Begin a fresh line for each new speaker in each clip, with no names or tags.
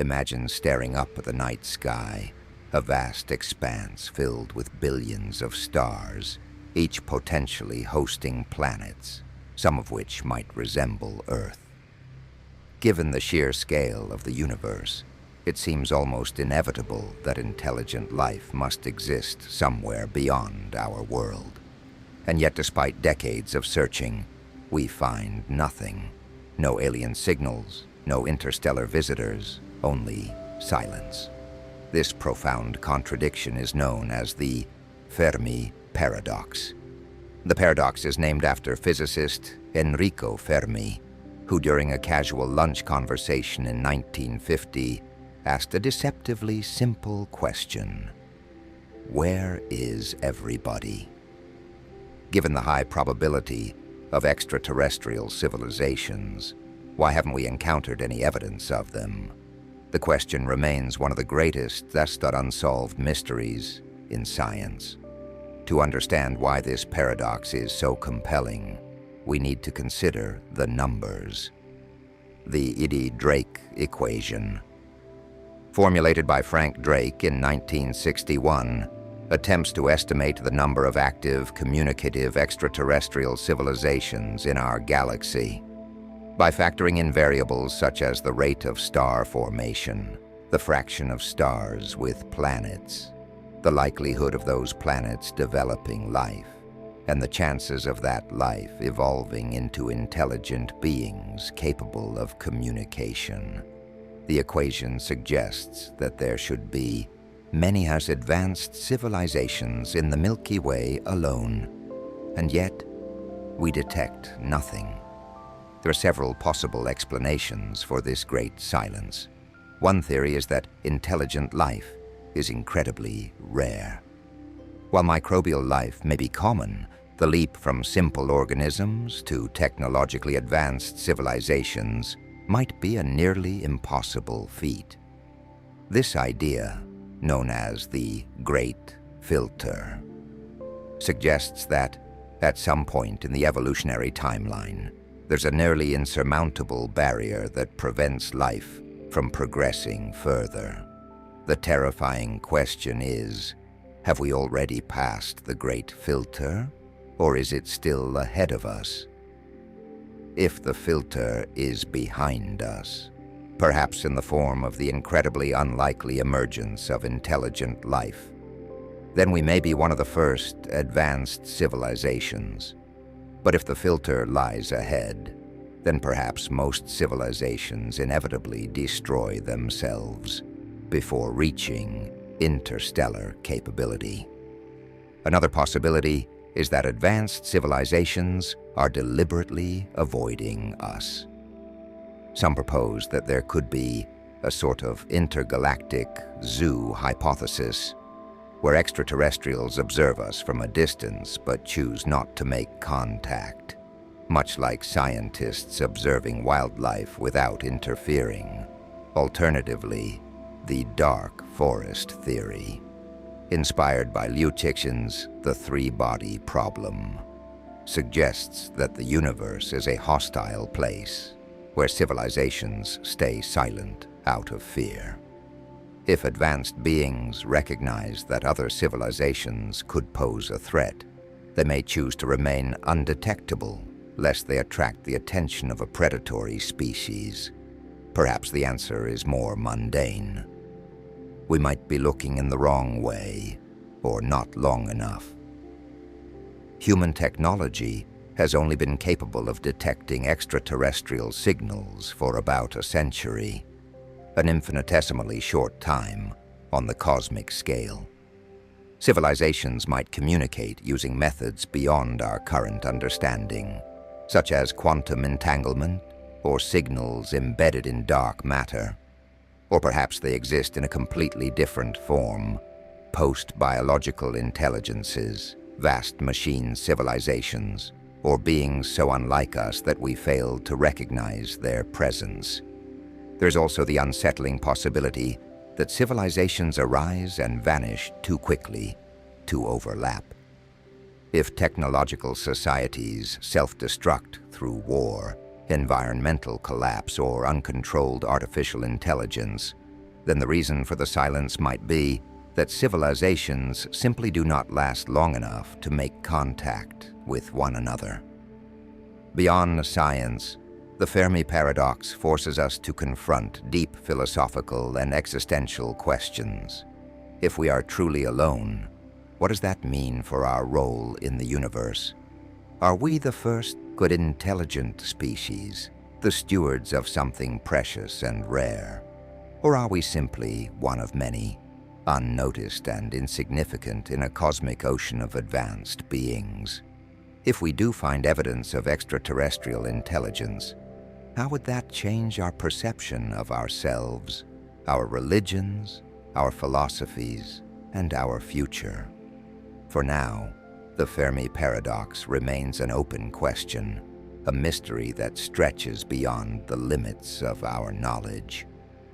Imagine staring up at the night sky, a vast expanse filled with billions of stars, each potentially hosting planets, some of which might resemble Earth. Given the sheer scale of the universe, it seems almost inevitable that intelligent life must exist somewhere beyond our world. And yet, despite decades of searching, we find nothing. No alien signals, no interstellar visitors, only silence. This profound contradiction is known as the Fermi Paradox. The paradox is named after physicist Enrico Fermi, who during a casual lunch conversation in 1950 asked a deceptively simple question: where is everybody? Given the high probability of extraterrestrial civilizations, why haven't we encountered any evidence of them? The question remains one of the greatest thus unsolved mysteries in science. To understand why this paradox is so compelling, we need to consider the numbers. The Eddy-Drake equation. Formulated by Frank Drake in 1961, attempts to estimate the number of active, communicative extraterrestrial civilizations in our galaxy. By factoring in variables such as the rate of star formation, the fraction of stars with planets, the likelihood of those planets developing life, and the chances of that life evolving into intelligent beings capable of communication. The equation suggests that there should be many as advanced civilizations in the Milky Way alone, and yet we detect nothing. There are several possible explanations for this great silence. One theory is that intelligent life is incredibly rare. While microbial life may be common, the leap from simple organisms to technologically advanced civilizations might be a nearly impossible feat. This idea, known as the Great Filter, suggests that, at some point in the evolutionary timeline, there's a nearly insurmountable barrier that prevents life from progressing further. The terrifying question is, have we already passed the Great Filter, or is it still ahead of us? If the filter is behind us, perhaps in the form of the incredibly unlikely emergence of intelligent life, then we may be one of the first advanced civilizations. But if the filter lies ahead, then perhaps most civilizations inevitably destroy themselves before reaching interstellar capability. Another possibility is that advanced civilizations are deliberately avoiding us. Some propose that there could be a sort of intergalactic zoo hypothesis, where extraterrestrials observe us from a distance but choose not to make contact, much like scientists observing wildlife without interfering. Alternatively, the dark forest theory, inspired by Liu Cixin's The Three-Body Problem, suggests that the universe is a hostile place where civilizations stay silent out of fear. If advanced beings recognize that other civilizations could pose a threat, they may choose to remain undetectable, lest they attract the attention of a predatory species. Perhaps the answer is more mundane. We might be looking in the wrong way, or not long enough. Human technology has only been capable of detecting extraterrestrial signals for about a century, an infinitesimally short time on the cosmic scale. Civilizations might communicate using methods beyond our current understanding, such as quantum entanglement or signals embedded in dark matter. Or perhaps they exist in a completely different form, post-biological intelligences, vast machine civilizations, or beings so unlike us that we fail to recognize their presence. There's also the unsettling possibility that civilizations arise and vanish too quickly to overlap. If technological societies self-destruct through war, environmental collapse, or uncontrolled artificial intelligence, then the reason for the silence might be that civilizations simply do not last long enough to make contact with one another. Beyond science, the Fermi Paradox forces us to confront deep philosophical and existential questions. If we are truly alone, what does that mean for our role in the universe? Are we the first good intelligent species, the stewards of something precious and rare? Or are we simply one of many, unnoticed and insignificant in a cosmic ocean of advanced beings? If we do find evidence of extraterrestrial intelligence, how would that change our perception of ourselves, our religions, our philosophies, and our future? For now, the Fermi Paradox remains an open question, a mystery that stretches beyond the limits of our knowledge.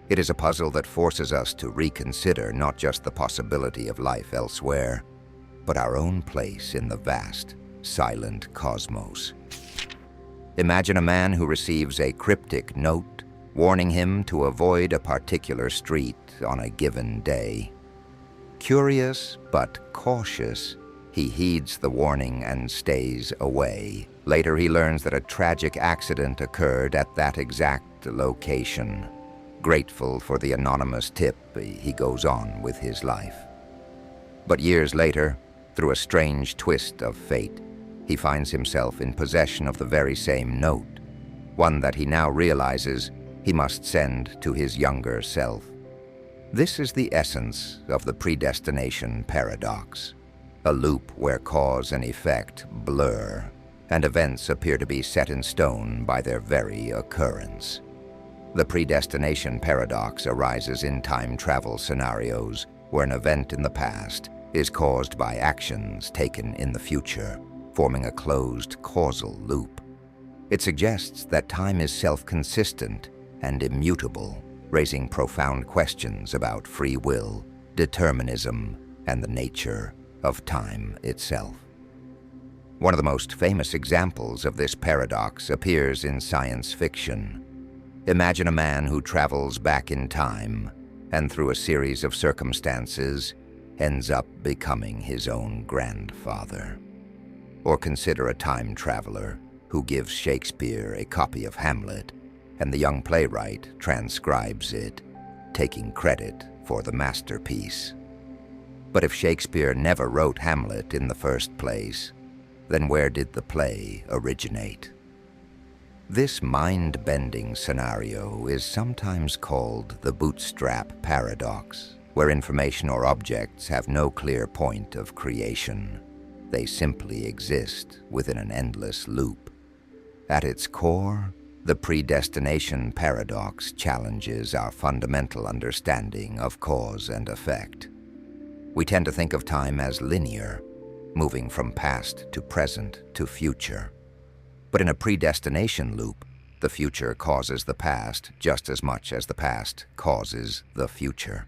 It is a puzzle that forces us to reconsider not just the possibility of life elsewhere, but our own place in the vast, silent cosmos. Imagine a man who receives a cryptic note warning him to avoid a particular street on a given day. Curious but cautious, he heeds the warning and stays away. Later, he learns that a tragic accident occurred at that exact location. Grateful for the anonymous tip, he goes on with his life. But years later, through a strange twist of fate, he finds himself in possession of the very same note, one that he now realizes he must send to his younger self. This is the essence of the Predestination Paradox, a loop where cause and effect blur, and events appear to be set in stone by their very occurrence. The Predestination Paradox arises in time travel scenarios where an event in the past is caused by actions taken in the future, forming a closed causal loop. It suggests that time is self-consistent and immutable, raising profound questions about free will, determinism, and the nature of time itself. One of the most famous examples of this paradox appears in science fiction. Imagine a man who travels back in time and through a series of circumstances ends up becoming his own grandfather. Or consider a time traveler who gives Shakespeare a copy of Hamlet, and the young playwright transcribes it, taking credit for the masterpiece. But if Shakespeare never wrote Hamlet in the first place, then where did the play originate? This mind-bending scenario is sometimes called the bootstrap paradox, where information or objects have no clear point of creation. They simply exist within an endless loop. At its core, the Predestination Paradox challenges our fundamental understanding of cause and effect. We tend to think of time as linear, moving from past to present to future. But in a predestination loop, the future causes the past just as much as the past causes the future.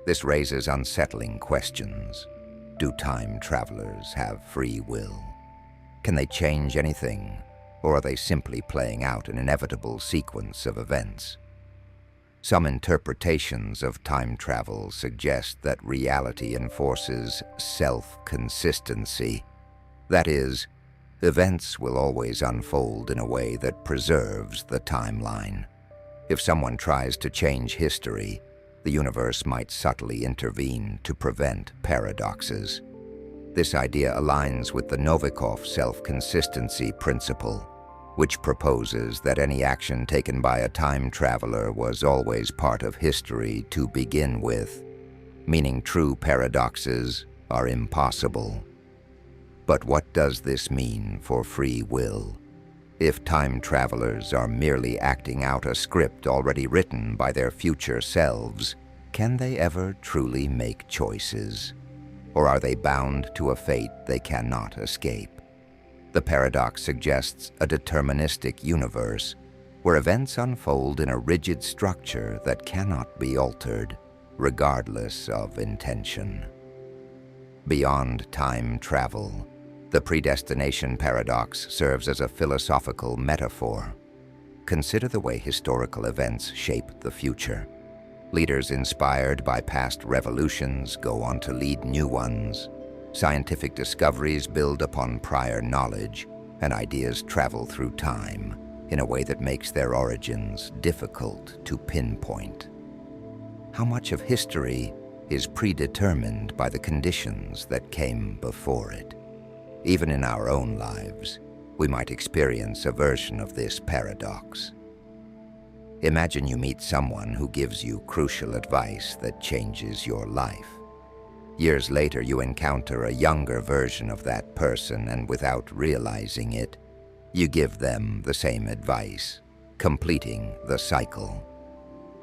This raises unsettling questions. Do time travelers have free will? Can they change anything, or are they simply playing out an inevitable sequence of events? Some interpretations of time travel suggest that reality enforces self-consistency. That is, events will always unfold in a way that preserves the timeline. If someone tries to change history, the universe might subtly intervene to prevent paradoxes. This idea aligns with the Novikov self-consistency principle, which proposes that any action taken by a time traveler was always part of history to begin with, meaning true paradoxes are impossible. But what does this mean for free will? If time travelers are merely acting out a script already written by their future selves, can they ever truly make choices? Or are they bound to a fate they cannot escape? The paradox suggests a deterministic universe where events unfold in a rigid structure that cannot be altered, regardless of intention. Beyond time travel, the Predestination Paradox serves as a philosophical metaphor. Consider the way historical events shape the future. Leaders inspired by past revolutions go on to lead new ones. Scientific discoveries build upon prior knowledge, and ideas travel through time in a way that makes their origins difficult to pinpoint. How much of history is predetermined by the conditions that came before it? Even in our own lives, we might experience a version of this paradox. Imagine you meet someone who gives you crucial advice that changes your life. Years later, you encounter a younger version of that person, and without realizing it, you give them the same advice, completing the cycle.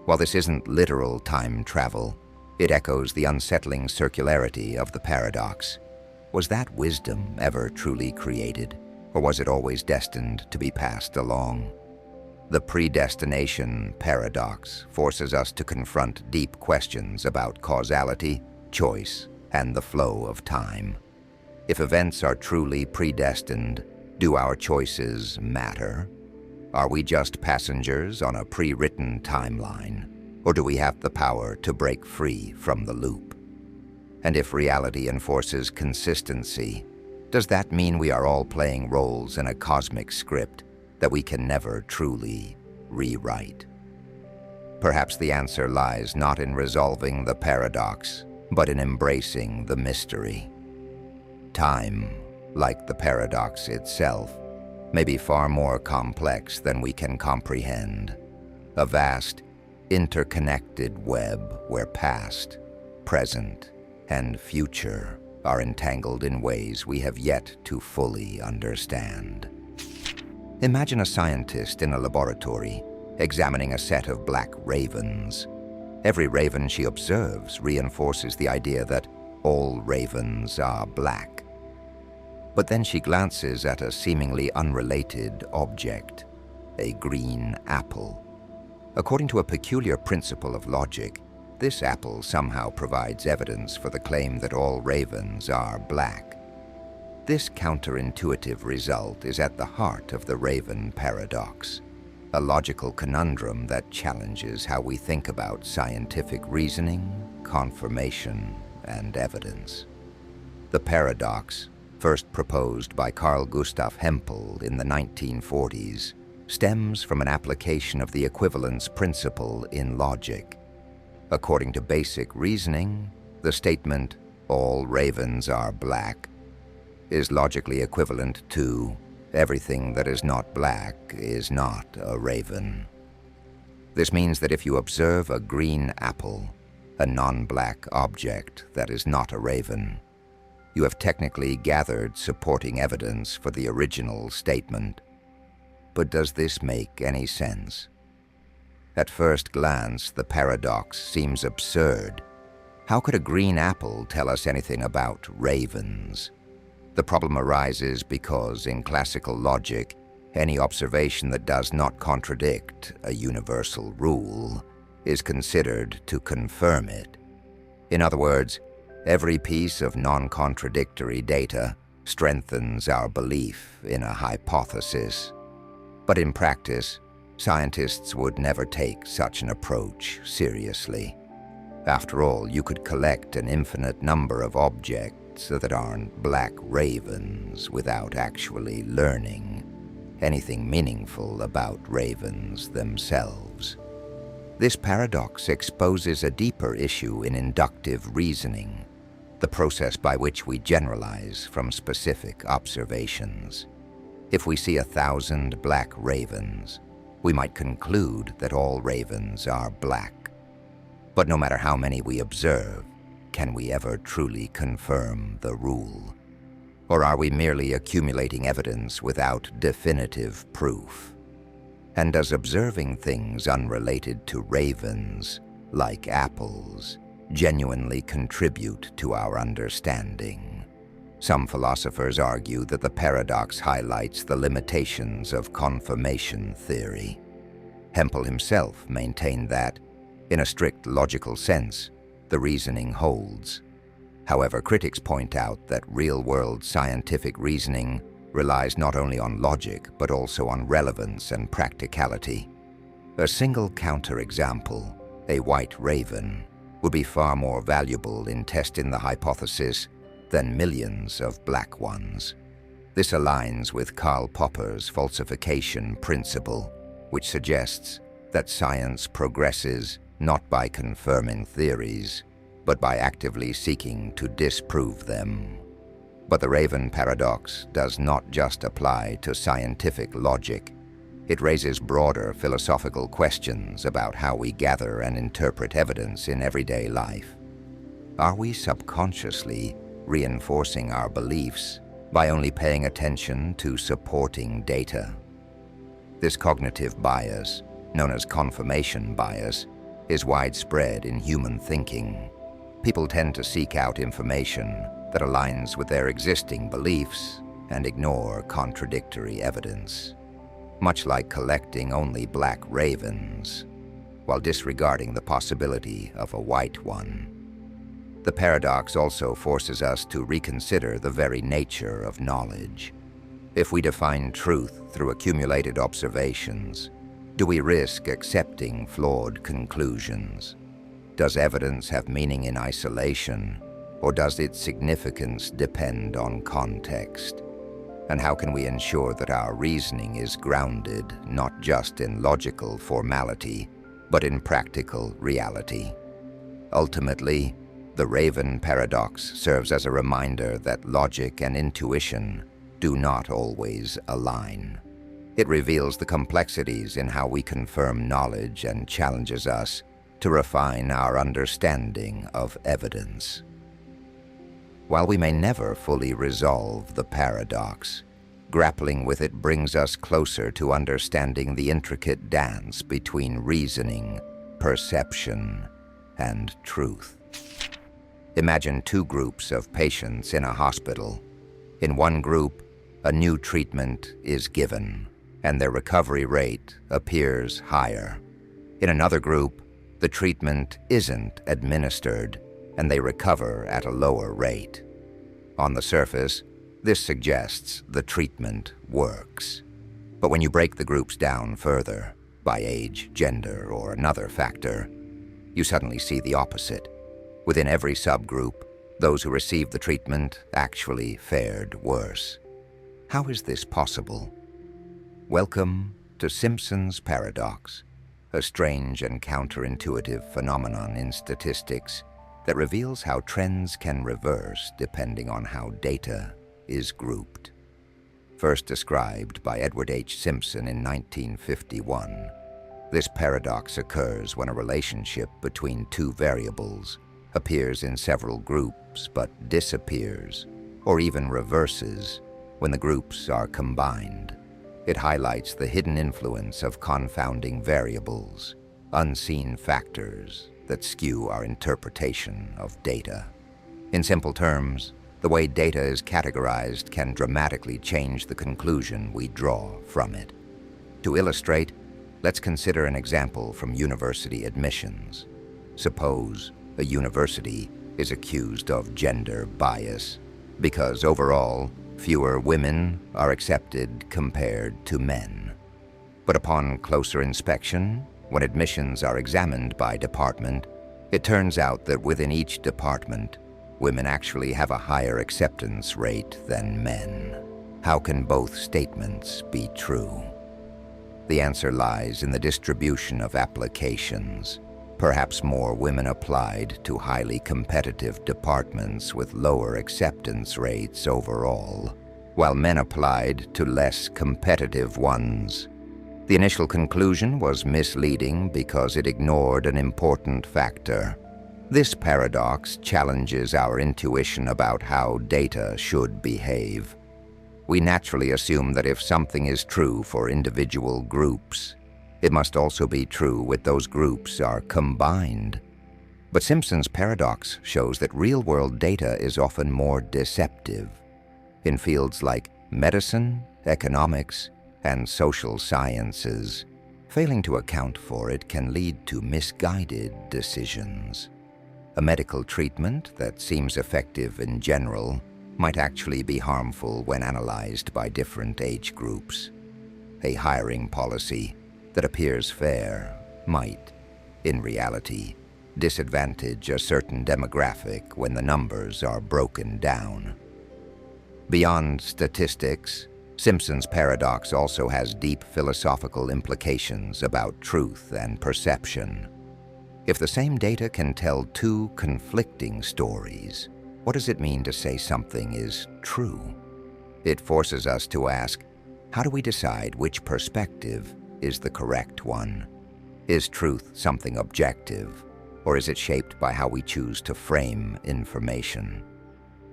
While this isn't literal time travel, it echoes the unsettling circularity of the paradox. Was that wisdom ever truly created, or was it always destined to be passed along? The Predestination Paradox forces us to confront deep questions about causality, choice, and the flow of time. If events are truly predestined, do our choices matter? Are we just passengers on a pre-written timeline, or do we have the power to break free from the loop? And if reality enforces consistency, does that mean we are all playing roles in a cosmic script that we can never truly rewrite? Perhaps the answer lies not in resolving the paradox, but in embracing the mystery. Time, like the paradox itself, may be far more complex than we can comprehend. A vast, interconnected web where past, present, and future are entangled in ways we have yet to fully understand. Imagine a scientist in a laboratory examining a set of black ravens. Every raven she observes reinforces the idea that all ravens are black. But then she glances at a seemingly unrelated object, a green apple. According to a peculiar principle of logic, this apple somehow provides evidence for the claim that all ravens are black. This counterintuitive result is at the heart of the Raven Paradox, a logical conundrum that challenges how we think about scientific reasoning, confirmation, and evidence. The paradox, first proposed by Carl Gustav Hempel in the 1940s, stems from an application of the equivalence principle in logic. According to basic reasoning, the statement, "all ravens are black," is logically equivalent to "everything that is not black is not a raven." This means that if you observe a green apple, a non-black object that is not a raven, you have technically gathered supporting evidence for the original statement. But does this make any sense? At first glance, the paradox seems absurd. How could a green apple tell us anything about ravens? The problem arises because, in classical logic, any observation that does not contradict a universal rule is considered to confirm it. In other words, every piece of non-contradictory data strengthens our belief in a hypothesis. But in practice, scientists would never take such an approach seriously. After all, you could collect an infinite number of objects that aren't black ravens without actually learning anything meaningful about ravens themselves. This paradox exposes a deeper issue in inductive reasoning, the process by which we generalize from specific observations. If we see 1,000 black ravens, we might conclude that all ravens are black. But no matter how many we observe, can we ever truly confirm the rule? Or are we merely accumulating evidence without definitive proof? And does observing things unrelated to ravens, like apples, genuinely contribute to our understanding? Some philosophers argue that the paradox highlights the limitations of confirmation theory. Hempel himself maintained that, in a strict logical sense, the reasoning holds. However, critics point out that real-world scientific reasoning relies not only on logic, but also on relevance and practicality. A single counterexample, A white raven would be far more valuable in testing the hypothesis than millions of black ones. This aligns with Karl Popper's falsification principle, which suggests that science progresses not by confirming theories, but by actively seeking to disprove them. But the Raven paradox does not just apply to scientific logic. It raises broader philosophical questions about how we gather and interpret evidence in everyday life. Are we subconsciously reinforcing our beliefs by only paying attention to supporting data? This cognitive bias, known as confirmation bias, is widespread in human thinking. People tend to seek out information that aligns with their existing beliefs and ignore contradictory evidence, much like collecting only black ravens, while disregarding the possibility of a white one. The paradox also forces us to reconsider the very nature of knowledge. If we define truth through accumulated observations, do we risk accepting flawed conclusions? Does evidence have meaning in isolation, or does its significance depend on context? And how can we ensure that our reasoning is grounded not just in logical formality, but in practical reality? Ultimately, the Raven paradox serves as a reminder that logic and intuition do not always align. It reveals the complexities in how we confirm knowledge and challenges us to refine our understanding of evidence. While we may never fully resolve the paradox, grappling with it brings us closer to understanding the intricate dance between reasoning, perception, and truth. Imagine two groups of patients in a hospital. In one group, a new treatment is given, and their recovery rate appears higher. In another group, the treatment isn't administered, and they recover at a lower rate. On the surface, this suggests the treatment works. But when you break the groups down further, by age, gender, or another factor, you suddenly see the opposite. Within every subgroup, those who received the treatment actually fared worse. How is this possible? Welcome to Simpson's Paradox, a strange and counterintuitive phenomenon in statistics that reveals how trends can reverse depending on how data is grouped. First described by Edward H. Simpson in 1951, this paradox occurs when a relationship between two variables appears in several groups but disappears, or even reverses, when the groups are combined. It highlights the hidden influence of confounding variables, unseen factors that skew our interpretation of data. In simple terms, the way data is categorized can dramatically change the conclusion we draw from it. To illustrate, let's consider an example from university admissions. Suppose a university is accused of gender bias because overall, fewer women are accepted compared to men. But upon closer inspection, when admissions are examined by department, it turns out that within each department, women actually have a higher acceptance rate than men. How can both statements be true? The answer lies in the distribution of applications. Perhaps more women applied to highly competitive departments with lower acceptance rates overall, while men applied to less competitive ones. The initial conclusion was misleading because it ignored an important factor. This paradox challenges our intuition about how data should behave. We naturally assume that if something is true for individual groups, it must also be true when those groups are combined. But Simpson's paradox shows that real-world data is often more deceptive. In fields like medicine, economics, and social sciences, failing to account for it can lead to misguided decisions. A medical treatment that seems effective in general might actually be harmful when analyzed by different age groups. A hiring policy that appears fair might in reality, disadvantage a certain demographic when the numbers are broken down. Beyond statistics, Simpson's paradox also has deep philosophical implications about truth and perception. If the same data can tell two conflicting stories, what does it mean to say something is true? It forces us to ask, how do we decide which perspective is the correct one? Is truth something objective, or is it shaped by how we choose to frame information?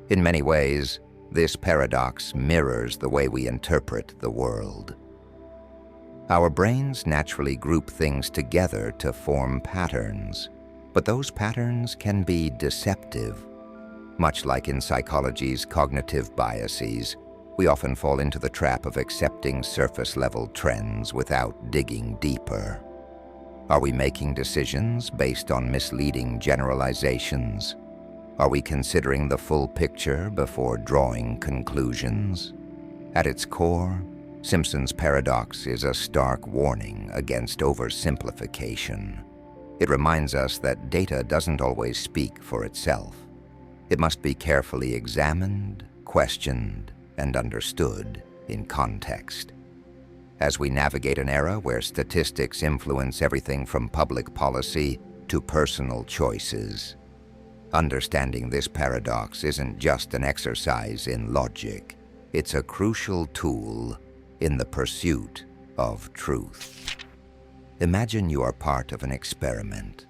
In many ways, this paradox mirrors the way we interpret the world. Our brains naturally group things together to form patterns, but those patterns can be deceptive. Much like in psychology's cognitive biases, we often fall into the trap of accepting surface-level trends without digging deeper. Are we making decisions based on misleading generalizations? Are we considering the full picture before drawing conclusions? At its core, Simpson's paradox is a stark warning against oversimplification. It reminds us that data doesn't always speak for itself. It must be carefully examined, questioned, and understood in context. As we navigate an era where statistics influence everything from public policy to personal choices, understanding this paradox isn't just an exercise in logic, it's a crucial tool in the pursuit of truth. Imagine you are part of an experiment.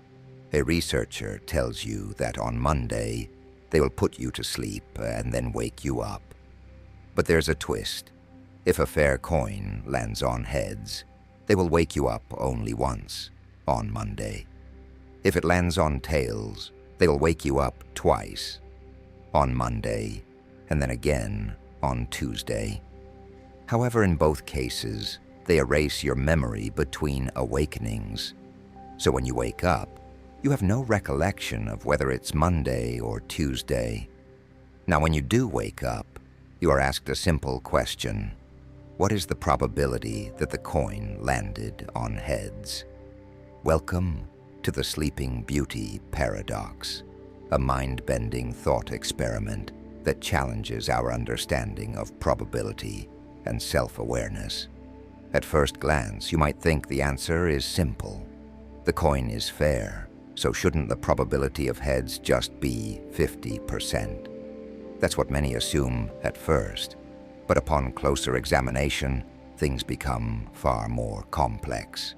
A researcher tells you that on Monday, they will put you to sleep and then wake you up. But there's a twist. If a fair coin lands on heads, they will wake you up only once, on Monday. If it lands on tails, they'll wake you up twice, on Monday, and then again on Tuesday. However, in both cases, they erase your memory between awakenings. So when you wake up, you have no recollection of whether it's Monday or Tuesday. Now, when you do wake up, you are asked a simple question. What is the probability that the coin landed on heads? Welcome to the Sleeping Beauty Paradox, a mind-bending thought experiment that challenges our understanding of probability and self-awareness. At first glance, you might think the answer is simple. The coin is fair, so shouldn't the probability of heads just be 50%? That's what many assume at first, but upon closer examination, things become far more complex.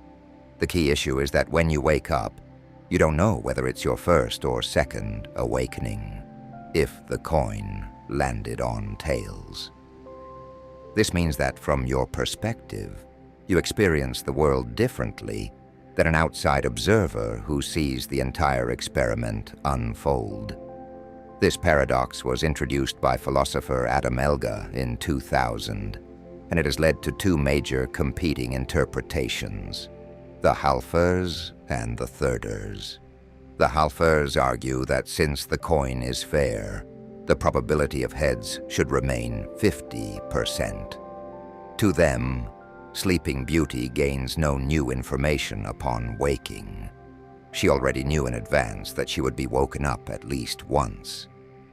The key issue is that when you wake up, you don't know whether it's your first or second awakening, if the coin landed on tails. This means that from your perspective, you experience the world differently than an outside observer who sees the entire experiment unfold. This paradox was introduced by philosopher Adam Elga in 2000, and it has led to two major competing interpretations: the halfers and the thirders. The halfers argue that since the coin is fair, the probability of heads should remain 50%. To them, Sleeping Beauty gains no new information upon waking. She already knew in advance that she would be woken up at least once.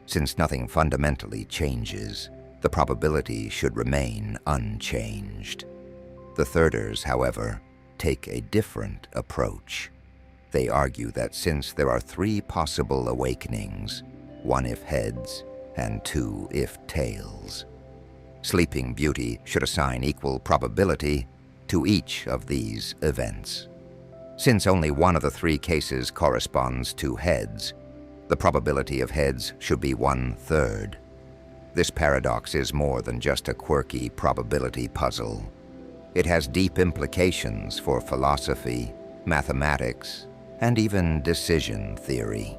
Since nothing fundamentally changes, the probability should remain unchanged. The thirders, however, take a different approach. They argue that since there are three possible awakenings, one if heads and two if tails, Sleeping Beauty should assign equal probability to each of these events. Since only one of the three cases corresponds to heads, the probability of heads should be 1/3. This paradox is more than just a quirky probability puzzle. It has deep implications for philosophy, mathematics, and even decision theory.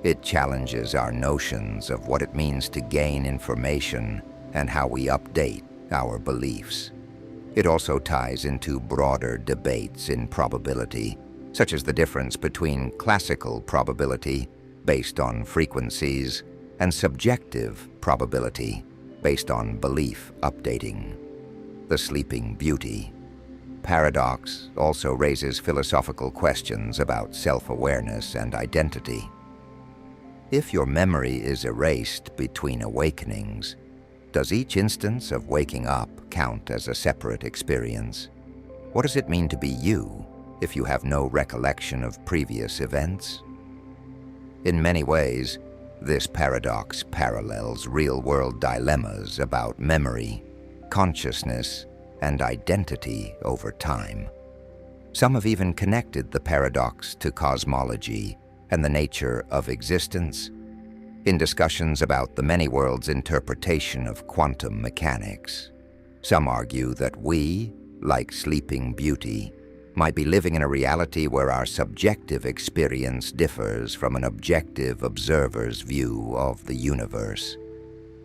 It challenges our notions of what it means to gain information and how we update our beliefs. It also ties into broader debates in probability, such as the difference between classical probability, based on frequencies, and subjective probability, based on belief updating. The Sleeping Beauty paradox also raises philosophical questions about self-awareness and identity. If your memory is erased between awakenings, does each instance of waking up count as a separate experience? What does it mean to be you if you have no recollection of previous events? In many ways, this paradox parallels real-world dilemmas about memory, consciousness, and identity over time. Some have even connected the paradox to cosmology and the nature of existence in discussions about the many worlds interpretation of quantum mechanics. Some argue that we, like Sleeping Beauty, might be living in a reality where our subjective experience differs from an objective observer's view of the universe.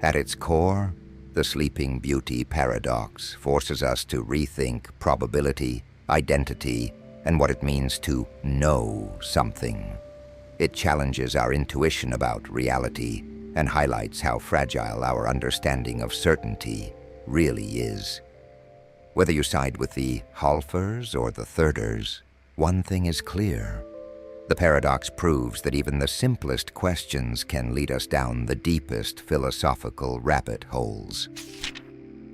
At its core, the Sleeping Beauty paradox forces us to rethink probability, identity, and what it means to know something. It challenges our intuition about reality and highlights how fragile our understanding of certainty really is. Whether you side with the halfers or the thirders, one thing is clear. The paradox proves that even the simplest questions can lead us down the deepest philosophical rabbit holes.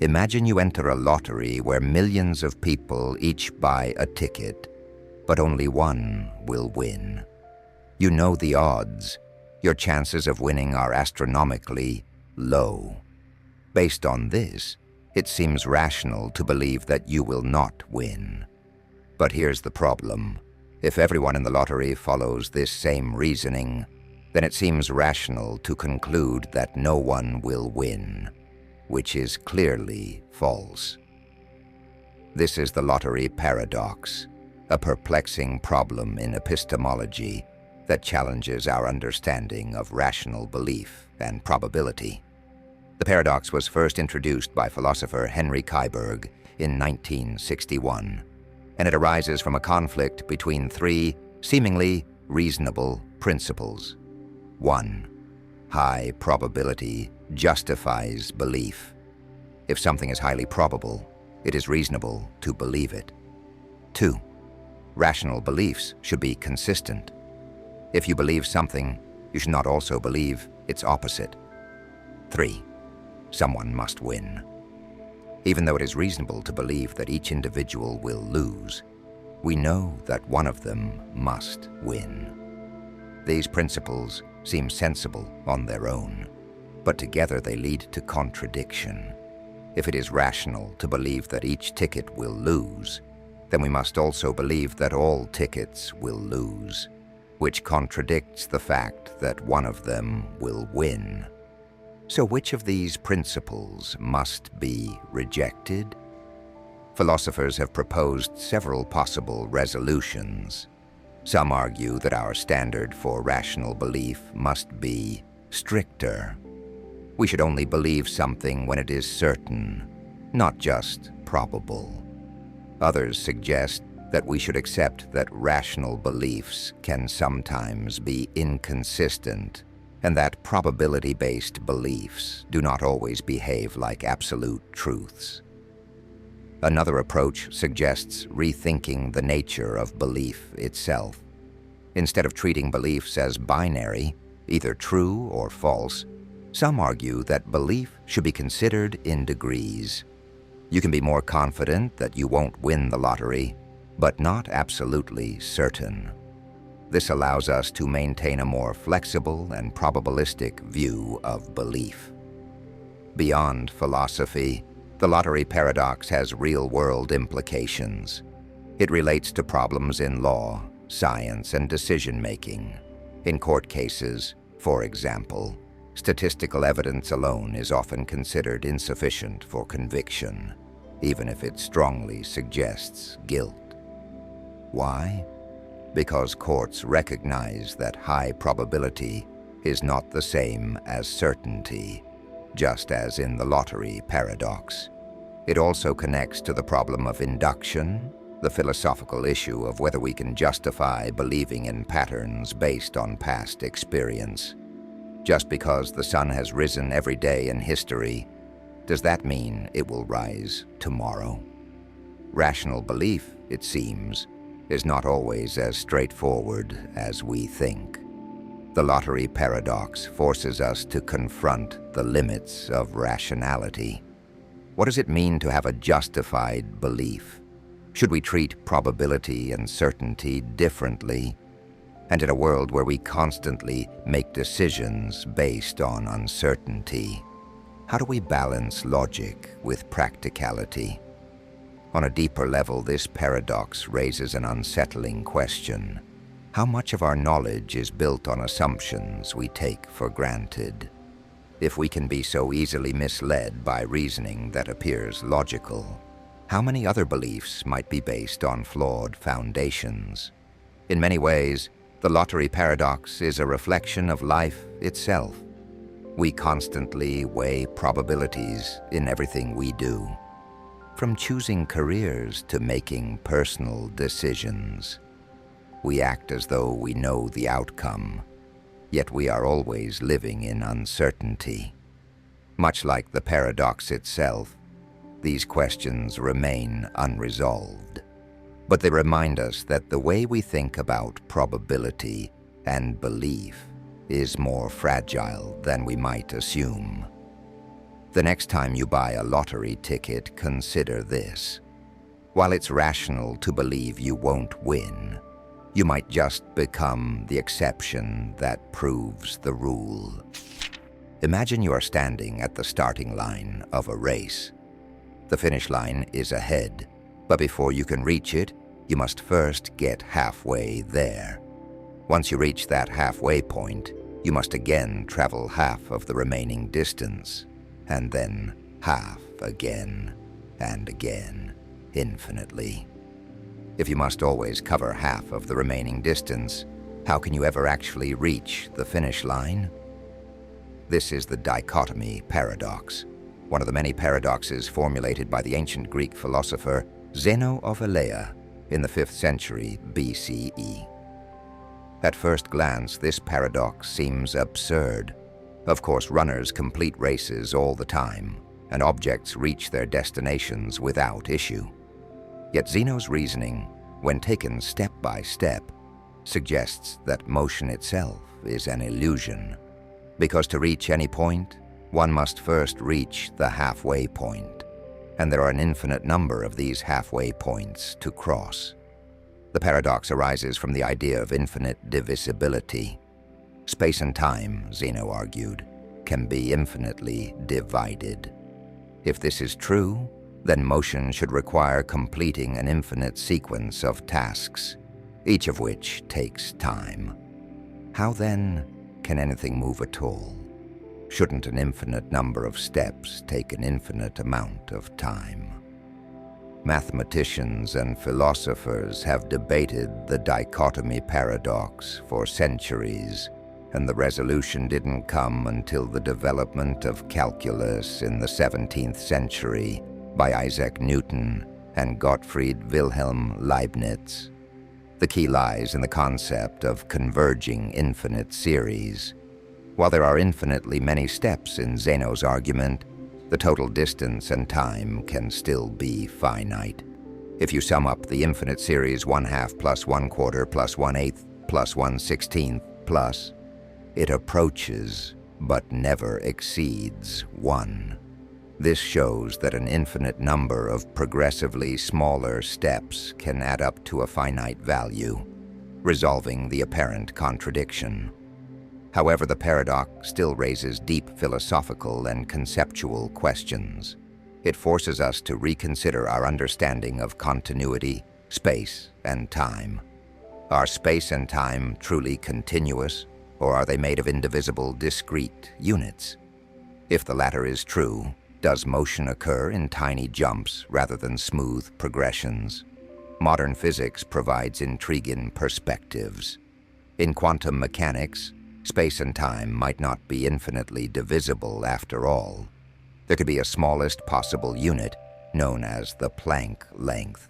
Imagine you enter a lottery where millions of people each buy a ticket, but only one will win. You know the odds. Your chances of winning are astronomically low. Based on this, it seems rational to believe that you will not win. But here's the problem. If everyone in the lottery follows this same reasoning, then it seems rational to conclude that no one will win, which is clearly false. This is the lottery paradox, a perplexing problem in epistemology that challenges our understanding of rational belief and probability. The paradox was first introduced by philosopher Henry Keiberg in 1961. And it arises from a conflict between three seemingly reasonable principles. 1. High probability justifies belief. If something is highly probable, it is reasonable to believe it. 2. Rational beliefs should be consistent. If you believe something, you should not also believe its opposite. 3. Someone must win. Even though it is reasonable to believe that each individual will lose, we know that one of them must win. These principles seem sensible on their own, but together they lead to contradiction. If it is rational to believe that each ticket will lose, then we must also believe that all tickets will lose, which contradicts the fact that one of them will win. So which of these principles must be rejected? Philosophers have proposed several possible resolutions. Some argue that our standard for rational belief must be stricter. We should only believe something when it is certain, not just probable. Others suggest that we should accept that rational beliefs can sometimes be inconsistent, and that probability-based beliefs do not always behave like absolute truths. Another approach suggests rethinking the nature of belief itself. Instead of treating beliefs as binary, either true or false, some argue that belief should be considered in degrees. You can be more confident that you won't win the lottery, but not absolutely certain. This allows us to maintain a more flexible and probabilistic view of belief. Beyond philosophy, the lottery paradox has real-world implications. It relates to problems in law, science, and decision-making. In court cases, for example, statistical evidence alone is often considered insufficient for conviction, even if it strongly suggests guilt. Why? Because courts recognize that high probability is not the same as certainty, just as in the lottery paradox. It also connects to the problem of induction, the philosophical issue of whether we can justify believing in patterns based on past experience. Just because the sun has risen every day in history, does that mean it will rise tomorrow? Rational belief, it seems, is not always as straightforward as we think. The lottery paradox forces us to confront the limits of rationality. What does it mean to have a justified belief? Should we treat probability and certainty differently? And in a world where we constantly make decisions based on uncertainty, how do we balance logic with practicality? On a deeper level, this paradox raises an unsettling question. How much of our knowledge is built on assumptions we take for granted? If we can be so easily misled by reasoning that appears logical, how many other beliefs might be based on flawed foundations? In many ways, the lottery paradox is a reflection of life itself. We constantly weigh probabilities in everything we do, from choosing careers to making personal decisions. We act as though we know the outcome, yet we are always living in uncertainty. Much like the paradox itself, these questions remain unresolved. But they remind us that the way we think about probability and belief is more fragile than we might assume. The next time you buy a lottery ticket, consider this. While it's rational to believe you won't win, you might just become the exception that proves the rule. Imagine you are standing at the starting line of a race. The finish line is ahead, but before you can reach it, you must first get halfway there. Once you reach that halfway point, you must again travel half of the remaining distance, and then half again and again, infinitely. If you must always cover half of the remaining distance, how can you ever actually reach the finish line? This is the Dichotomy Paradox, one of the many paradoxes formulated by the ancient Greek philosopher Zeno of Elea in the 5th century BCE. At first glance, this paradox seems absurd. Of course, runners complete races all the time, and objects reach their destinations without issue. Yet Zeno's reasoning, when taken step by step, suggests that motion itself is an illusion, because to reach any point, one must first reach the halfway point, and there are an infinite number of these halfway points to cross. The paradox arises from the idea of infinite divisibility. Space and time, Zeno argued, can be infinitely divided. If this is true, then motion should require completing an infinite sequence of tasks, each of which takes time. How then can anything move at all? Shouldn't an infinite number of steps take an infinite amount of time? Mathematicians and philosophers have debated the dichotomy paradox for centuries, and the resolution didn't come until the development of calculus in the 17th century by Isaac Newton and Gottfried Wilhelm Leibniz. The key lies in the concept of converging infinite series. While there are infinitely many steps in Zeno's argument, the total distance and time can still be finite. If you sum up the infinite series 1/2 plus 1/4 plus 1/8 plus 1/16 plus, it approaches but never exceeds 1. This shows that an infinite number of progressively smaller steps can add up to a finite value, resolving the apparent contradiction. However, the paradox still raises deep philosophical and conceptual questions. It forces us to reconsider our understanding of continuity, space, and time. Are space and time truly continuous, or are they made of indivisible, discrete units? If the latter is true, does motion occur in tiny jumps rather than smooth progressions? Modern physics provides intriguing perspectives. In quantum mechanics, space and time might not be infinitely divisible after all. There could be a smallest possible unit, known as the Planck length.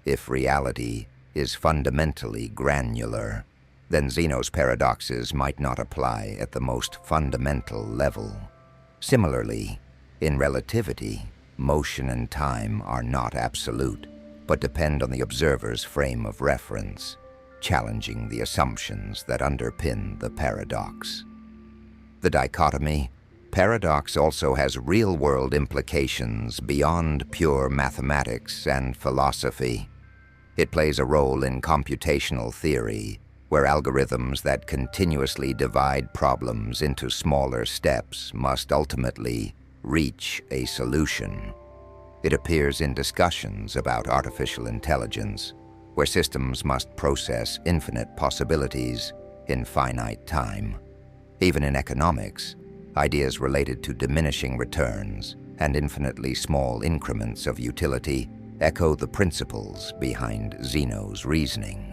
If reality is fundamentally granular, then Zeno's paradoxes might not apply at the most fundamental level. Similarly, in relativity, motion and time are not absolute, but depend on the observer's frame of reference, challenging the assumptions that underpin the paradox. The dichotomy paradox also has real-world implications beyond pure mathematics and philosophy. It plays a role in computational theory, where algorithms that continuously divide problems into smaller steps must ultimately reach a solution. It appears in discussions about artificial intelligence, where systems must process infinite possibilities in finite time. Even in economics, ideas related to diminishing returns and infinitely small increments of utility echo the principles behind Zeno's reasoning.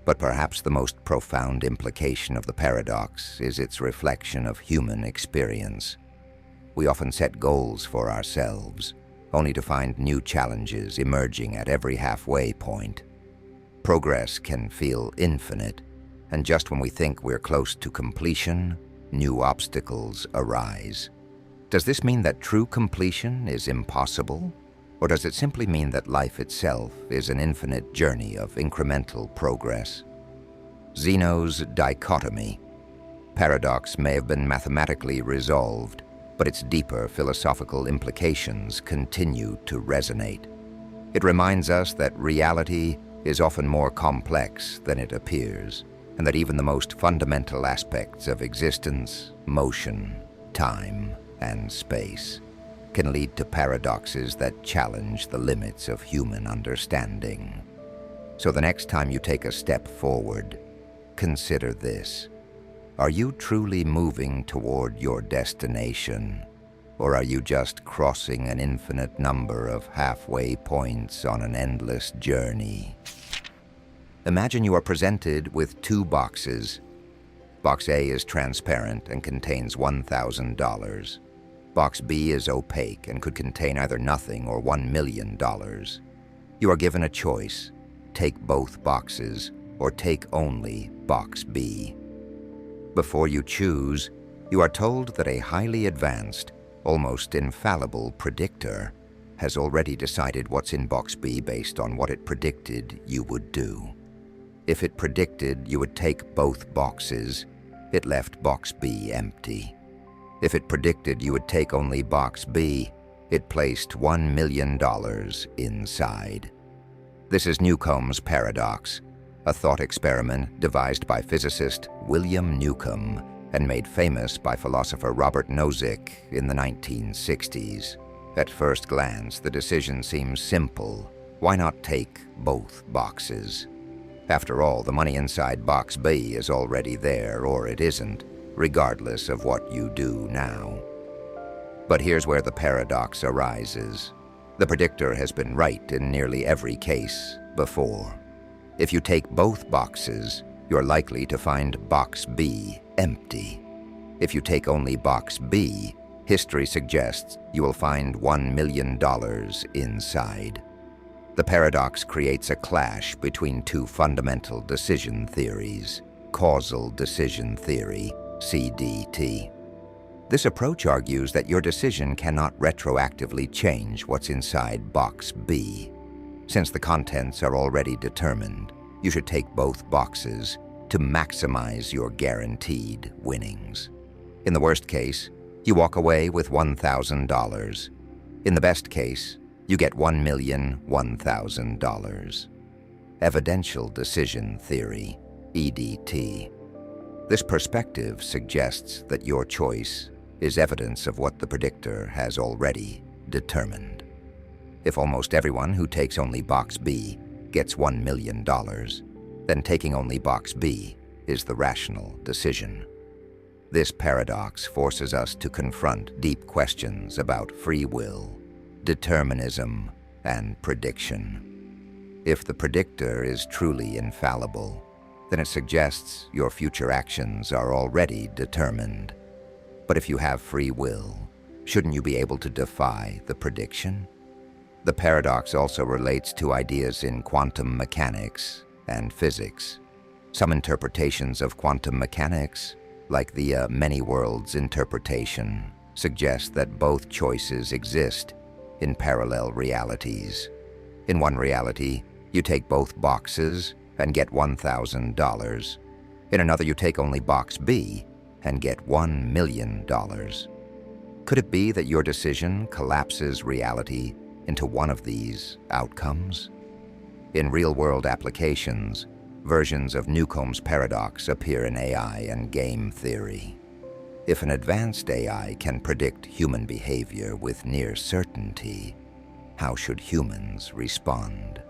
But perhaps the most profound implication of the paradox is its reflection of human experience. We often set goals for ourselves, only to find new challenges emerging at every halfway point. Progress can feel infinite, and just when we think we're close to completion, new obstacles arise. Does this mean that true completion is impossible? Or does it simply mean that life itself is an infinite journey of incremental progress? Zeno's dichotomy paradox may have been mathematically resolved, but its deeper philosophical implications continue to resonate. It reminds us that reality is often more complex than it appears, and that even the most fundamental aspects of existence, motion, time, and space can lead to paradoxes that challenge the limits of human understanding. So the next time you take a step forward, consider this. Are you truly moving toward your destination, or are you just crossing an infinite number of halfway points on an endless journey? Imagine you are presented with two boxes. Box A is transparent and contains $1,000. Box B is opaque and could contain either nothing or $1 million. You are given a choice. Take both boxes, or take only Box B. Before you choose, you are told that a highly advanced, almost infallible predictor has already decided what's in Box B based on what it predicted you would do. If it predicted you would take both boxes, it left Box B empty. If it predicted you would take only Box B, it placed $1 million inside. This is Newcomb's paradox, a thought experiment devised by physicist William Newcomb and made famous by philosopher Robert Nozick in the 1960s. At first glance, the decision seems simple. Why not take both boxes? After all, the money inside Box B is already there, or it isn't, regardless of what you do now. But here's where the paradox arises. The predictor has been right in nearly every case before. If you take both boxes, you're likely to find Box B empty. If you take only Box B, history suggests you will find $1 million inside. The paradox creates a clash between two fundamental decision theories, causal decision theory, CDT. This approach argues that your decision cannot retroactively change what's inside Box B. Since the contents are already determined, you should take both boxes to maximize your guaranteed winnings. In the worst case, you walk away with $1,000. In the best case, you get $1,001,000. Evidential decision theory, EDT. This perspective suggests that your choice is evidence of what the predictor has already determined. If almost everyone who takes only Box B gets $1 million, then taking only Box B is the rational decision. This paradox forces us to confront deep questions about free will, determinism, and prediction. If the predictor is truly infallible, then it suggests your future actions are already determined. But if you have free will, shouldn't you be able to defy the prediction? The paradox also relates to ideas in quantum mechanics and physics. Some interpretations of quantum mechanics, like the many worlds interpretation, suggest that both choices exist, in parallel realities. In one reality, you take both boxes and get $1,000. In another, you take only box B and get $1 million. Could it be that your decision collapses reality into one of these outcomes? In real-world applications, versions of Newcomb's paradox appear in AI and game theory. If an advanced AI can predict human behavior with near certainty, how should humans respond?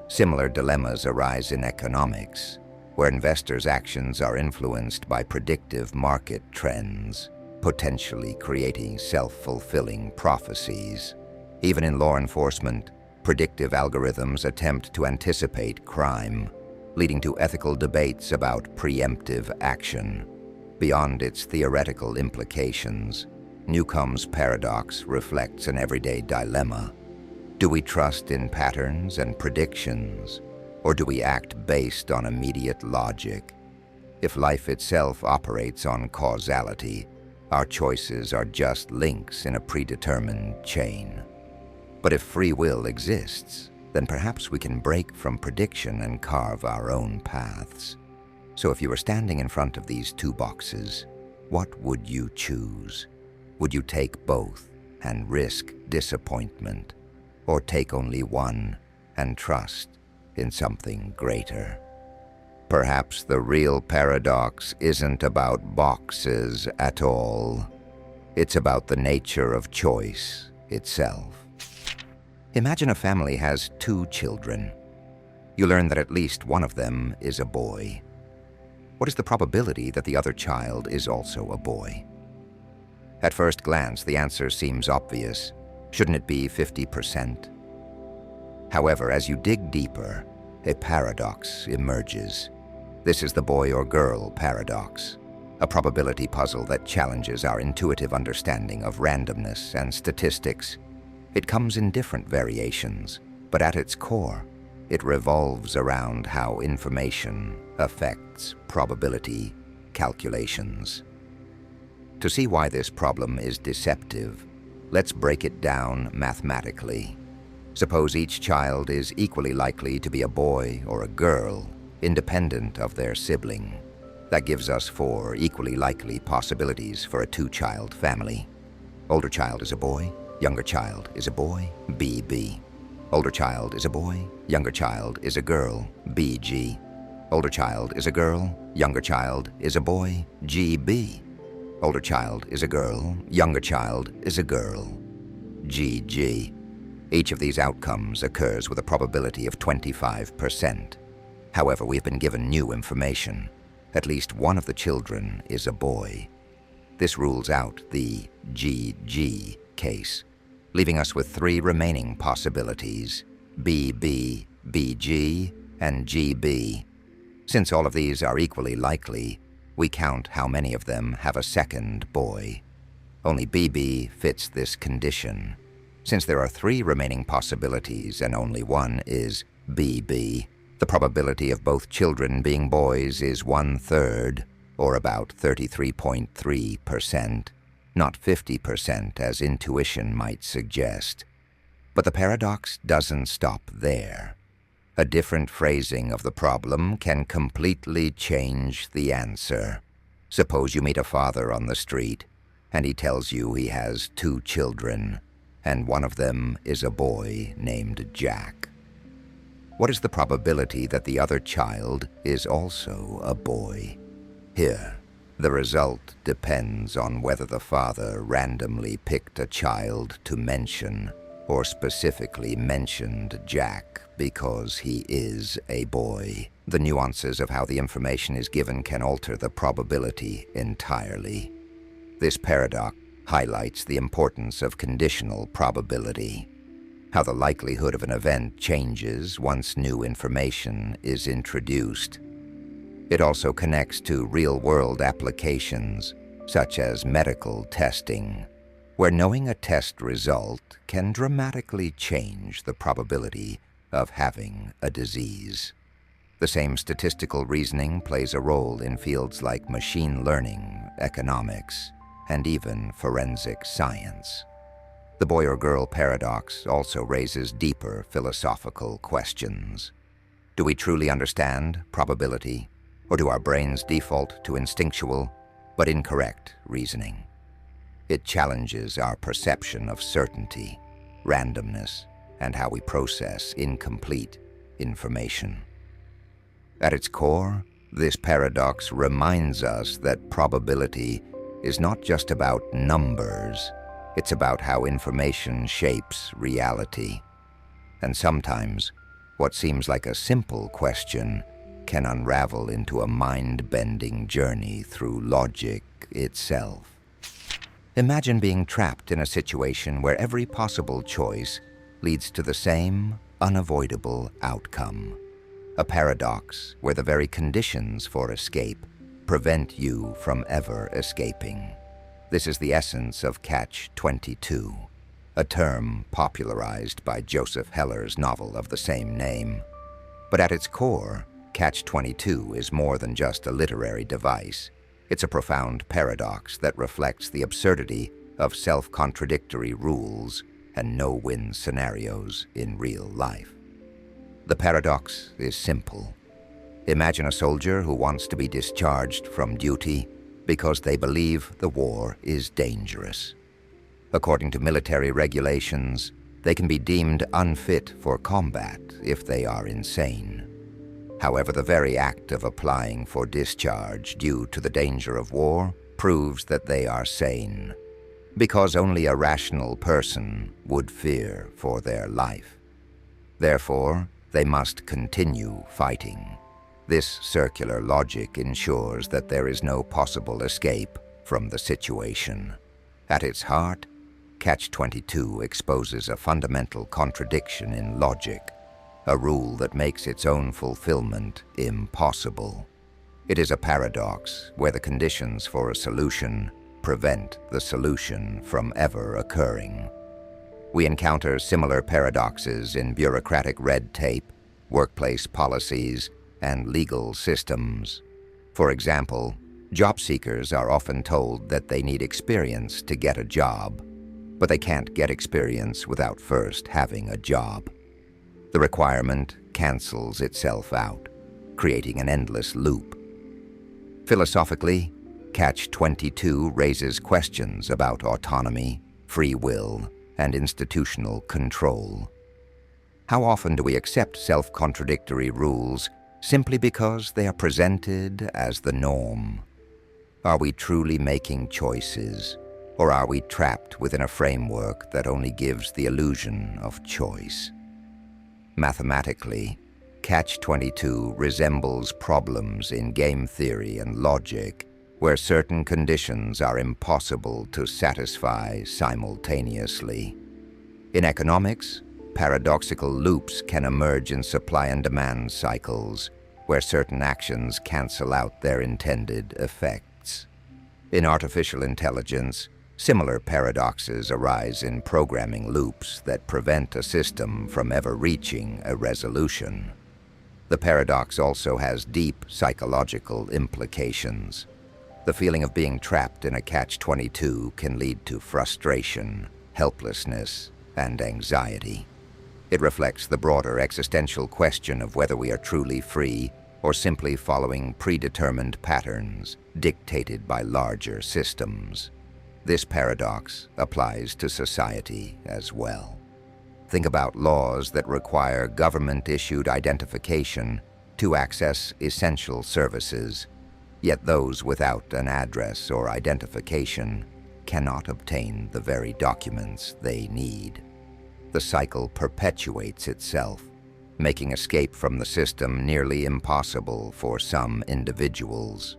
Similar dilemmas arise in economics, where investors' actions are influenced by predictive market trends, potentially creating self-fulfilling prophecies. Even in law enforcement, predictive algorithms attempt to anticipate crime, leading to ethical debates about preemptive action. Beyond its theoretical implications, Newcomb's paradox reflects an everyday dilemma. Do we trust in patterns and predictions, or do we act based on immediate logic? If life itself operates on causality, our choices are just links in a predetermined chain. But if free will exists, then perhaps we can break from prediction and carve our own paths. So if you were standing in front of these two boxes, what would you choose? Would you take both and risk disappointment, or take only one and trust in something greater? Perhaps the real paradox isn't about boxes at all. It's about the nature of choice itself. Imagine a family has two children. You learn that at least one of them is a boy. What is the probability that the other child is also a boy? At first glance, the answer seems obvious. Shouldn't it be 50%? However, as you dig deeper, a paradox emerges. This is the boy or girl paradox, a probability puzzle that challenges our intuitive understanding of randomness and statistics. It comes in different variations, but at its core, it revolves around how information affects probability calculations. To see why this problem is deceptive, let's break it down mathematically. Suppose each child is equally likely to be a boy or a girl, independent of their sibling. That gives us 4 equally likely possibilities for a 2-child family. Older child is a boy, younger child is a boy, BB. Older child is a boy, younger child is a girl, BG. Older child is a girl, younger child is a boy, GB. Older child is a girl, younger child is a girl, GG. Each of these outcomes occurs with a probability of 25%. However, we've been given new information. At least one of the children is a boy. This rules out the GG case, leaving us with 3 remaining possibilities, BB, BG, and GB. Since all of these are equally likely, we count how many of them have a second boy. Only BB fits this condition. Since there are 3 remaining possibilities and only one is BB, the probability of both children being boys is 1/3, or about 33.3%, not 50% as intuition might suggest. But the paradox doesn't stop there. A different phrasing of the problem can completely change the answer. Suppose you meet a father on the street, and he tells you he has 2 children, and one of them is a boy named Jack. What is the probability that the other child is also a boy? Here, the result depends on whether the father randomly picked a child to mention, or specifically mentioned Jack because he is a boy. The nuances of how the information is given can alter the probability entirely. This paradox highlights the importance of conditional probability, how the likelihood of an event changes once new information is introduced. It also connects to real-world applications, such as medical testing, where knowing a test result can dramatically change the probability of having a disease. The same statistical reasoning plays a role in fields like machine learning, economics, and even forensic science. The The boy or girl paradox also raises deeper philosophical questions. Do we truly understand probability, or do our brains default to instinctual but incorrect reasoning? It challenges our perception of certainty, randomness, and how we process incomplete information. At its core, this paradox reminds us that probability is not just about numbers, it's about how information shapes reality. And sometimes, what seems like a simple question can unravel into a mind-bending journey through logic itself. Imagine being trapped in a situation where every possible choice leads to the same unavoidable outcome. A paradox where the very conditions for escape prevent you from ever escaping. This is the essence of Catch-22, a term popularized by Joseph Heller's novel of the same name. But at its core, Catch-22 is more than just a literary device. It's a profound paradox that reflects the absurdity of self-contradictory rules and no-win scenarios in real life. The paradox is simple. Imagine a soldier who wants to be discharged from duty because they believe the war is dangerous. According to military regulations, they can be deemed unfit for combat if they are insane. However, the very act of applying for discharge due to the danger of war proves that they are sane, because only a rational person would fear for their life. Therefore, they must continue fighting. This circular logic ensures that there is no possible escape from the situation. At its heart, Catch-22 exposes a fundamental contradiction in logic, a rule that makes its own fulfillment impossible. It is a paradox where the conditions for a solution prevent the solution from ever occurring. We encounter similar paradoxes in bureaucratic red tape, workplace policies, and legal systems. For example, job seekers are often told that they need experience to get a job, but they can't get experience without first having a job. The requirement cancels itself out, creating an endless loop. Philosophically, Catch-22 raises questions about autonomy, free will, and institutional control. How often do we accept self-contradictory rules simply because they are presented as the norm? Are we truly making choices, or are we trapped within a framework that only gives the illusion of choice? Mathematically, Catch-22 resembles problems in game theory and logic, where certain conditions are impossible to satisfy simultaneously. In economics, paradoxical loops can emerge in supply and demand cycles, where certain actions cancel out their intended effects. In artificial intelligence, similar paradoxes arise in programming loops that prevent a system from ever reaching a resolution. The paradox also has deep psychological implications. The feeling of being trapped in a Catch-22 can lead to frustration, helplessness, and anxiety. It reflects the broader existential question of whether we are truly free or simply following predetermined patterns dictated by larger systems. This paradox applies to society as well. Think about laws that require government-issued identification to access essential services, yet those without an address or identification cannot obtain the very documents they need. The cycle perpetuates itself, making escape from the system nearly impossible for some individuals.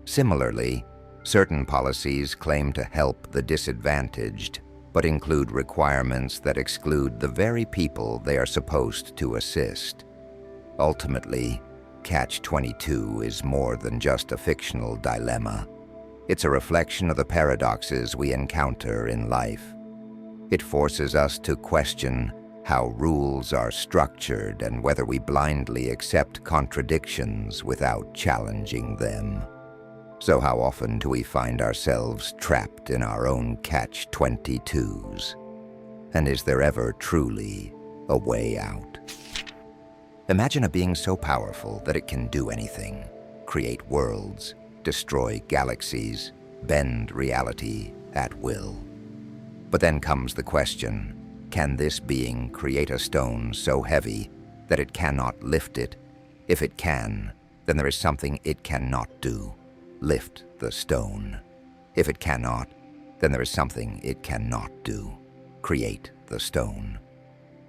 Similarly, certain policies claim to help the disadvantaged, but include requirements that exclude the very people they are supposed to assist. Ultimately, Catch-22 is more than just a fictional dilemma. It's a reflection of the paradoxes we encounter in life. It forces us to question how rules are structured and whether we blindly accept contradictions without challenging them. So how often do we find ourselves trapped in our own Catch-22s? And is there ever truly a way out? Imagine a being so powerful that it can do anything, create worlds, destroy galaxies, bend reality at will. But then comes the question, can this being create a stone so heavy that it cannot lift it? If it can, then there is something it cannot do, lift the stone. If it cannot, then there is something it cannot do, create the stone.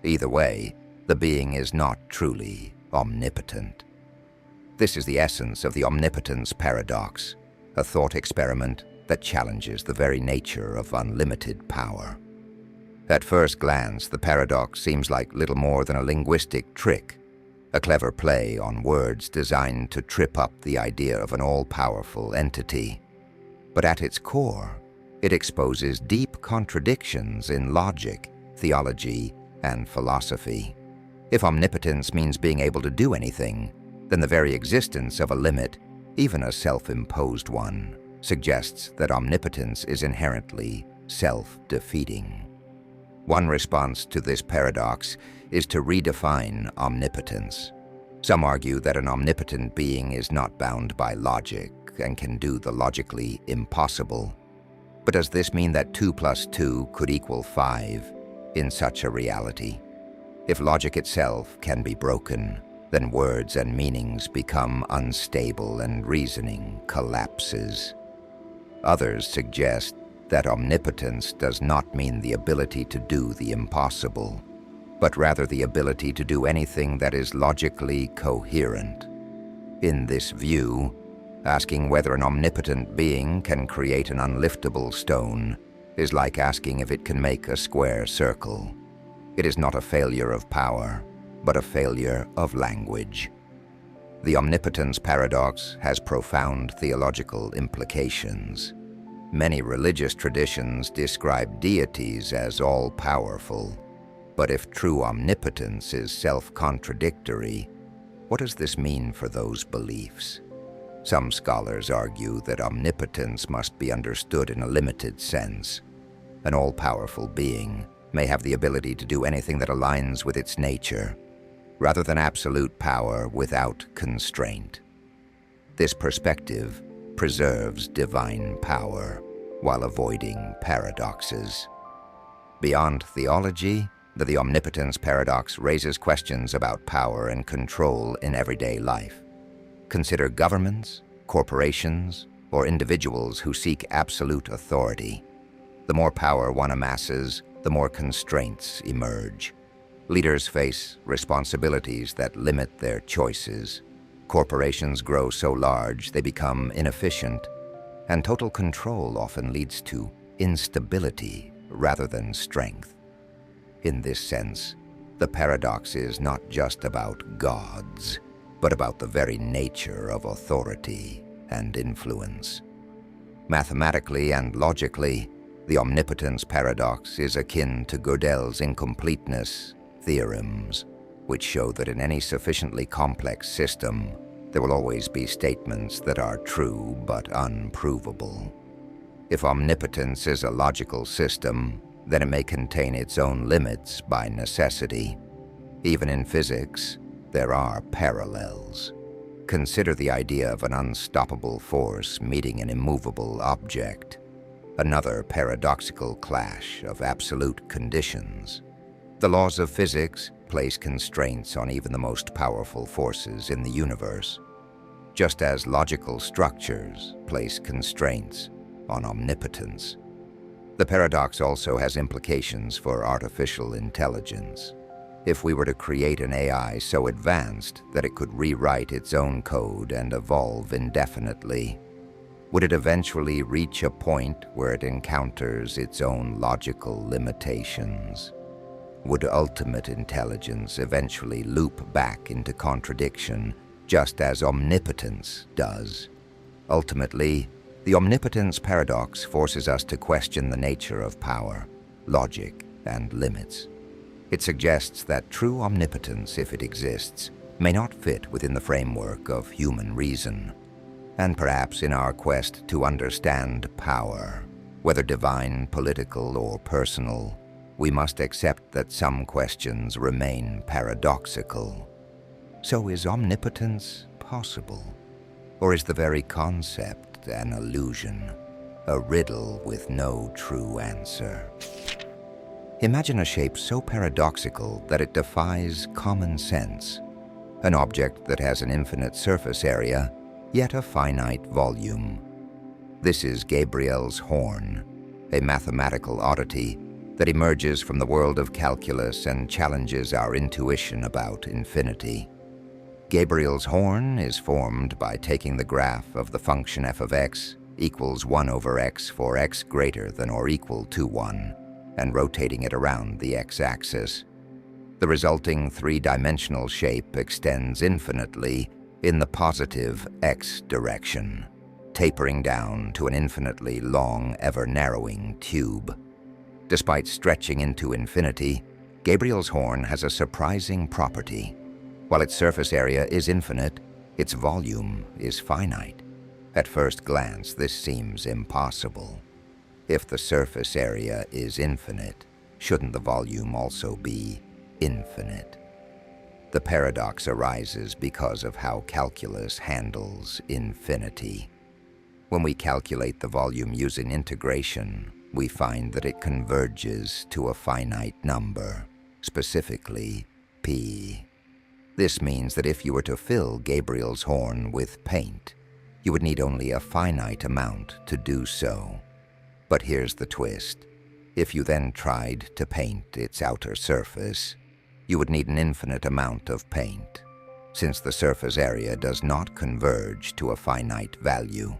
Either way, the being is not truly omnipotent. This is the essence of the Omnipotence Paradox, a thought experiment that challenges the very nature of unlimited power. At first glance, the paradox seems like little more than a linguistic trick, a clever play on words designed to trip up the idea of an all-powerful entity. But at its core, it exposes deep contradictions in logic, theology, and philosophy. If omnipotence means being able to do anything, then the very existence of a limit, even a self-imposed one, suggests that omnipotence is inherently self-defeating. One response to this paradox is to redefine omnipotence. Some argue that an omnipotent being is not bound by logic and can do the logically impossible. But does this mean that 2 plus 2 could equal 5 in such a reality? If logic itself can be broken, then words and meanings become unstable and reasoning collapses. Others suggest that omnipotence does not mean the ability to do the impossible, but rather the ability to do anything that is logically coherent. In this view, asking whether an omnipotent being can create an unliftable stone is like asking if it can make a square circle. It is not a failure of power, but a failure of language. The Omnipotence Paradox has profound theological implications. Many religious traditions describe deities as all-powerful, but if true omnipotence is self-contradictory, what does this mean for those beliefs? Some scholars argue that omnipotence must be understood in a limited sense. An all-powerful being may have the ability to do anything that aligns with its nature, rather than absolute power without constraint. This perspective preserves divine power while avoiding paradoxes. Beyond theology, the Omnipotence Paradox raises questions about power and control in everyday life. Consider governments, corporations, or individuals who seek absolute authority. The more power one amasses, the more constraints emerge. Leaders face responsibilities that limit their choices. Corporations grow so large they become inefficient, and total control often leads to instability rather than strength. In this sense, the paradox is not just about gods, but about the very nature of authority and influence. Mathematically and logically, the Omnipotence Paradox is akin to Gödel's incompleteness theorems, which show that in any sufficiently complex system, there will always be statements that are true but unprovable. If omnipotence is a logical system, then it may contain its own limits by necessity. Even in physics, there are parallels. Consider the idea of an unstoppable force meeting an immovable object, another paradoxical clash of absolute conditions. The laws of physics place constraints on even the most powerful forces in the universe, just as logical structures place constraints on omnipotence. The paradox also has implications for artificial intelligence. If we were to create an AI so advanced that it could rewrite its own code and evolve indefinitely, would it eventually reach a point where it encounters its own logical limitations? Would ultimate intelligence eventually loop back into contradiction, just as omnipotence does? Ultimately, the Omnipotence Paradox forces us to question the nature of power, logic, and limits. It suggests that true omnipotence, if it exists, may not fit within the framework of human reason. And perhaps in our quest to understand power, whether divine, political, or personal, we must accept that some questions remain paradoxical. So is omnipotence possible? Or is the very concept an illusion, a riddle with no true answer? Imagine a shape so paradoxical that it defies common sense, an object that has an infinite surface area, yet a finite volume. This is Gabriel's horn, a mathematical oddity that emerges from the world of calculus and challenges our intuition about infinity. Gabriel's horn is formed by taking the graph of the function f of x equals 1 over x for x greater than or equal to 1, and rotating it around the x-axis. The resulting three-dimensional shape extends infinitely in the positive x direction, tapering down to an infinitely long, ever-narrowing tube. Despite stretching into infinity, Gabriel's horn has a surprising property. While its surface area is infinite, its volume is finite. At first glance, this seems impossible. If the surface area is infinite, shouldn't the volume also be infinite? The paradox arises because of how calculus handles infinity. When we calculate the volume using integration, we find that it converges to a finite number, specifically p. This means that if you were to fill Gabriel's horn with paint, you would need only a finite amount to do so. But here's the twist. If you then tried to paint its outer surface, you would need an infinite amount of paint, since the surface area does not converge to a finite value.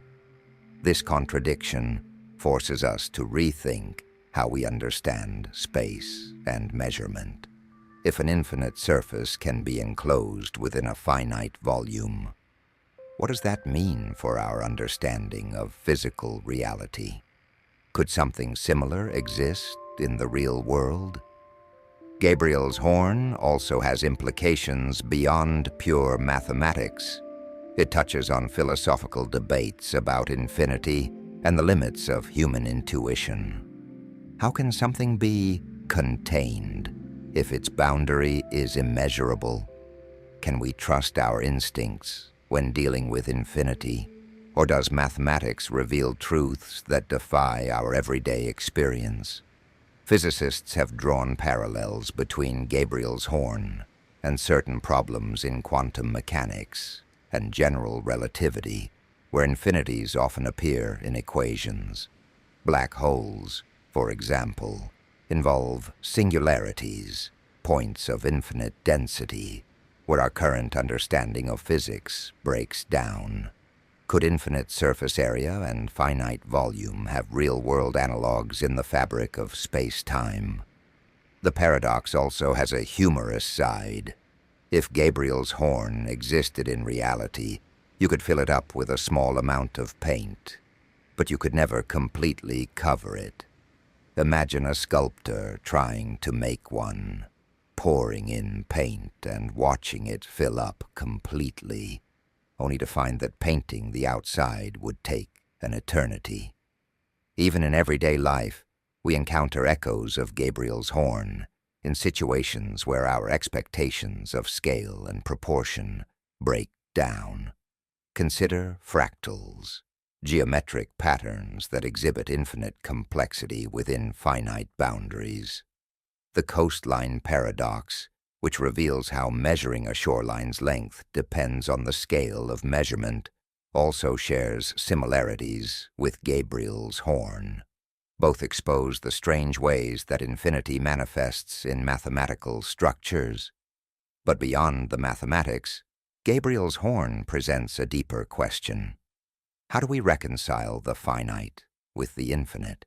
This contradiction forces us to rethink how we understand space and measurement. If an infinite surface can be enclosed within a finite volume, what does that mean for our understanding of physical reality? Could something similar exist in the real world? Gabriel's horn also has implications beyond pure mathematics. It touches on philosophical debates about infinity and the limits of human intuition. How can something be contained if its boundary is immeasurable? Can we trust our instincts when dealing with infinity, or does mathematics reveal truths that defy our everyday experience? Physicists have drawn parallels between Gabriel's horn and certain problems in quantum mechanics and general relativity, where infinities often appear in equations. Black holes, for example, involve singularities, points of infinite density, where our current understanding of physics breaks down. Could infinite surface area and finite volume have real-world analogs in the fabric of space-time? The paradox also has a humorous side. If Gabriel's horn existed in reality, you could fill it up with a small amount of paint, but you could never completely cover it. Imagine a sculptor trying to make one, pouring in paint and watching it fill up completely, only to find that painting the outside would take an eternity. Even in everyday life, we encounter echoes of Gabriel's horn in situations where our expectations of scale and proportion break down. Consider fractals, geometric patterns that exhibit infinite complexity within finite boundaries. The coastline paradox, which reveals how measuring a shoreline's length depends on the scale of measurement, also shares similarities with Gabriel's horn. Both expose the strange ways that infinity manifests in mathematical structures. But beyond the mathematics, Gabriel's horn presents a deeper question. How do we reconcile the finite with the infinite?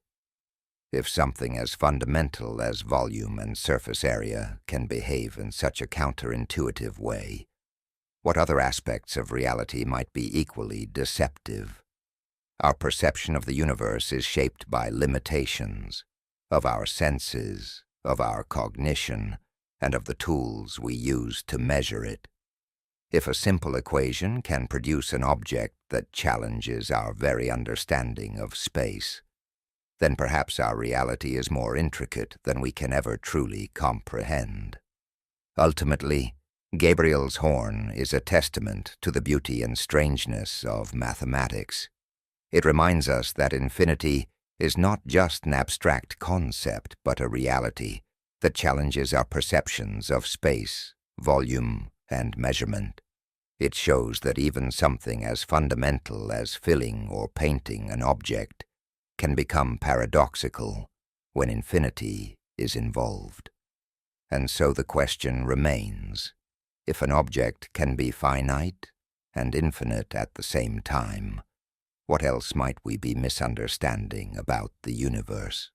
If something as fundamental as volume and surface area can behave in such a counterintuitive way, what other aspects of reality might be equally deceptive? Our perception of the universe is shaped by limitations of our senses, of our cognition, and of the tools we use to measure it. If a simple equation can produce an object that challenges our very understanding of space, then perhaps our reality is more intricate than we can ever truly comprehend. Ultimately, Gabriel's horn is a testament to the beauty and strangeness of mathematics. It reminds us that infinity is not just an abstract concept, but a reality that challenges our perceptions of space, volume, and measurement. It shows that even something as fundamental as filling or painting an object can become paradoxical when infinity is involved. And so the question remains, if an object can be finite and infinite at the same time, what else might we be misunderstanding about the universe?